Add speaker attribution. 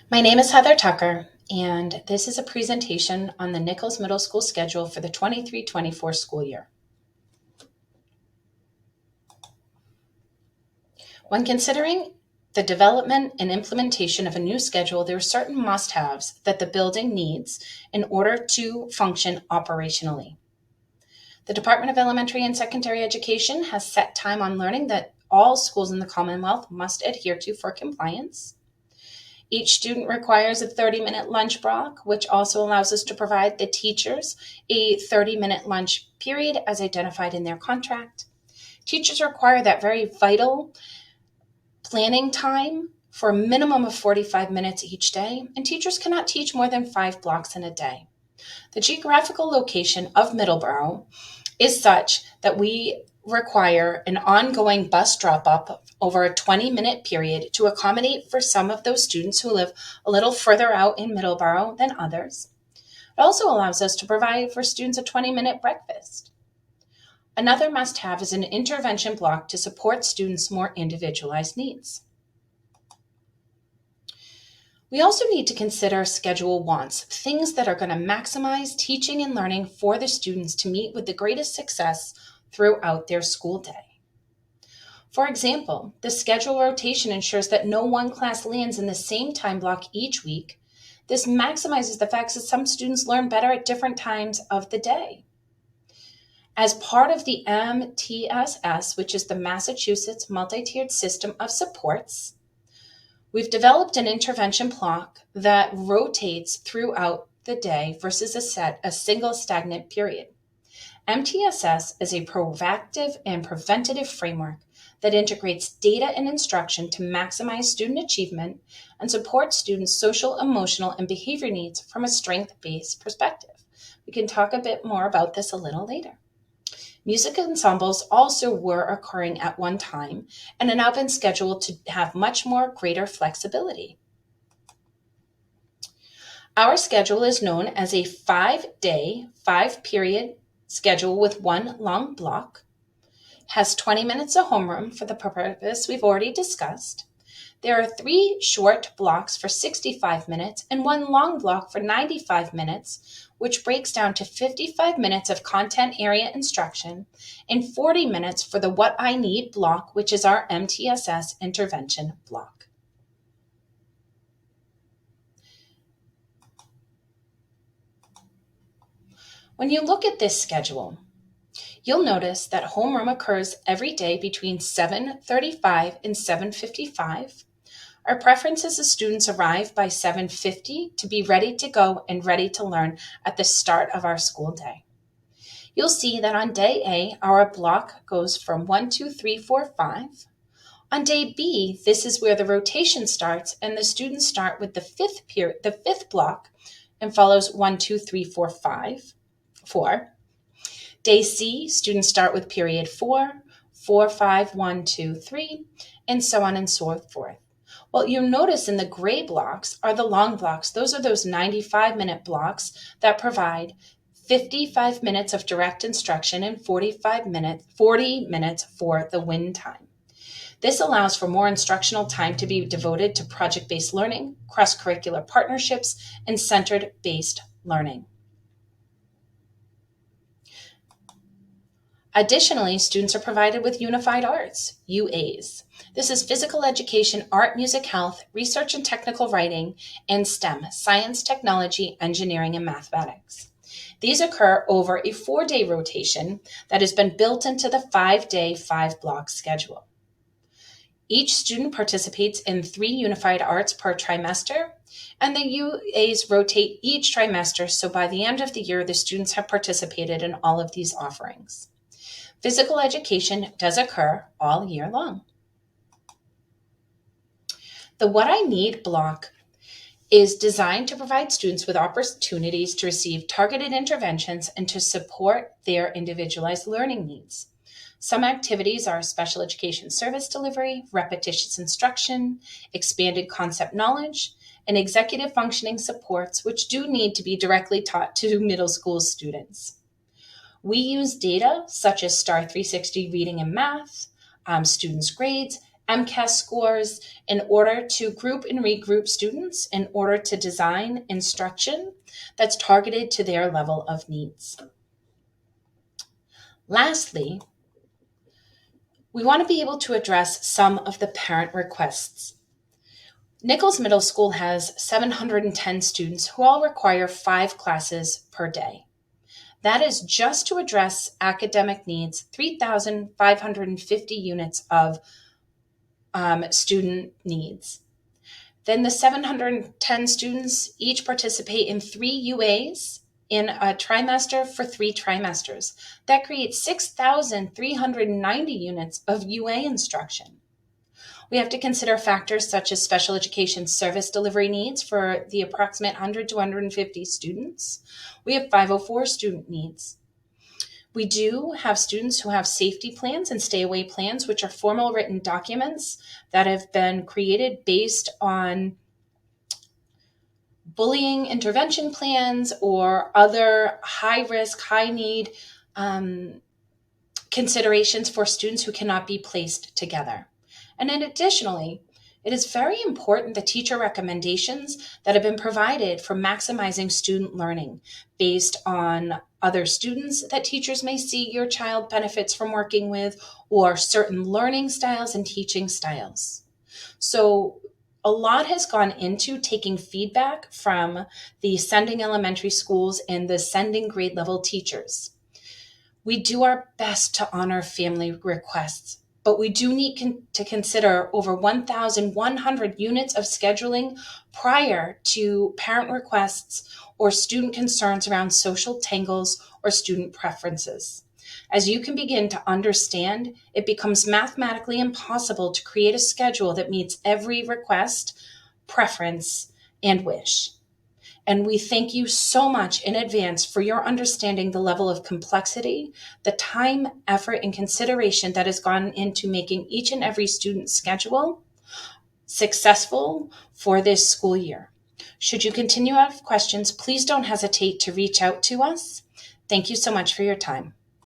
Speaker 1: My name is Heather Tucker, and this is a presentation on the Nichols Middle School schedule for the 23-24 school year. When considering the development and implementation of a new schedule, there are certain must-haves that the building needs in order to function operationally. The Department of Elementary and Secondary Education has set time on learning that all schools in the Commonwealth must adhere to for compliance. Each student requires a 30-minute lunch block, which also allows us to provide the teachers a 30-minute lunch period as identified in their contract. Teachers require that very vital planning time for a minimum of 45 minutes each day, and teachers cannot teach more than 5 blocks in a day. The geographical location of Middleborough is such that we require an ongoing bus drop-up over a 20-minute period to accommodate for some of those students who live a little further out in Middleborough than others. It also allows us to provide for students a 20-minute breakfast. Another must-have is an intervention block to support students' more individualized needs. We also need to consider schedule wants, things that are going to maximize teaching and learning for the students to meet with the greatest success throughout their school day. For example, the schedule rotation ensures that no one class lands in the same time block each week. This maximizes the fact that some students learn better at different times of the day. As part of the MTSS, which is the Massachusetts Multi-Tiered System of Supports, we've developed an intervention block that rotates throughout the day versus a single stagnant period. MTSS is a proactive and preventative framework that integrates data and instruction to maximize student achievement and support students' social, emotional, and behavior needs from a strength-based perspective. We can talk a bit more about this a little later. Music ensembles also were occurring at one time and have now been scheduled to have much more greater flexibility. Our schedule is known as a 5-day, 5-period schedule with one long block, has 20 minutes of homeroom for the purpose we've already discussed. There are 3 short blocks for 65 minutes and 1 long block for 95 minutes, which breaks down to 55 minutes of content area instruction and 40 minutes for the What I Need block, which is our MTSS intervention block. When you look at this schedule, you'll notice that homeroom occurs every day between 7:35 and 7:55. Our preference is the students arrive by 7:50 to be ready to go and ready to learn at the start of our school day. You'll see that on day A, our block goes from 1, 2, 3, 4, 5. On day B, this is where the rotation starts, and the students start with the fifth block, and follows 1, 2, 3, 4, 5, 4. Day C, students start with period 4, 4, 5, 1, 2, 3, and so on and so forth. What you'll notice in the gray blocks are the long blocks. Those are those 95-minute blocks that provide 55 minutes of direct instruction and 40 minutes for the win time. This allows for more instructional time to be devoted to project-based learning, cross-curricular partnerships, and centered-based learning. Additionally, students are provided with Unified Arts, UAs. This is physical education, art, music, health, research and technical writing, and STEM, science, technology, engineering, and mathematics. These occur over a 4-day rotation that has been built into the 5-day, 5-block schedule. Each student participates in 3 Unified Arts per trimester, and the UAs rotate each trimester, so by the end of the year, the students have participated in all of these offerings. Physical education does occur all year long. The What I Need block is designed to provide students with opportunities to receive targeted interventions and to support their individualized learning needs. Some activities are special education service delivery, repetitious instruction, expanded concept knowledge, and executive functioning supports, which do need to be directly taught to middle school students. We use data such as STAR 360 reading and math, students' grades, MCAS scores in order to group and regroup students in order to design instruction that's targeted to their level of needs. Lastly, we want to be able to address some of the parent requests. Nichols Middle School has 710 students who all require 5 classes per day. That is just to address academic needs, 3,550 units of student needs. Then the 710 students each participate in 3 UAs in a trimester for 3 trimesters. That creates 6,390 units of UA instruction. We have to consider factors such as special education service delivery needs for the approximate 100 to 150 students. We have 504 student needs. We do have students who have safety plans and stay away plans, which are formal written documents that have been created based on bullying intervention plans or other high risk, high need considerations for students who cannot be placed together. And then additionally, it is very important the teacher recommendations that have been provided for maximizing student learning based on other students that teachers may see your child benefits from working with, or certain learning styles and teaching styles. So a lot has gone into taking feedback from the sending elementary schools and the sending grade level teachers. We do our best to honor family requests, but we do need to consider over 1,100 units of scheduling prior to parent requests or student concerns around social tangles or student preferences. As you can begin to understand, it becomes mathematically impossible to create a schedule that meets every request, preference, and wish. And we thank you so much in advance for your understanding the level of complexity, the time, effort, and consideration that has gone into making each and every student's schedule successful for this school year. Should you continue to have questions, please don't hesitate to reach out to us. Thank you so much for your time.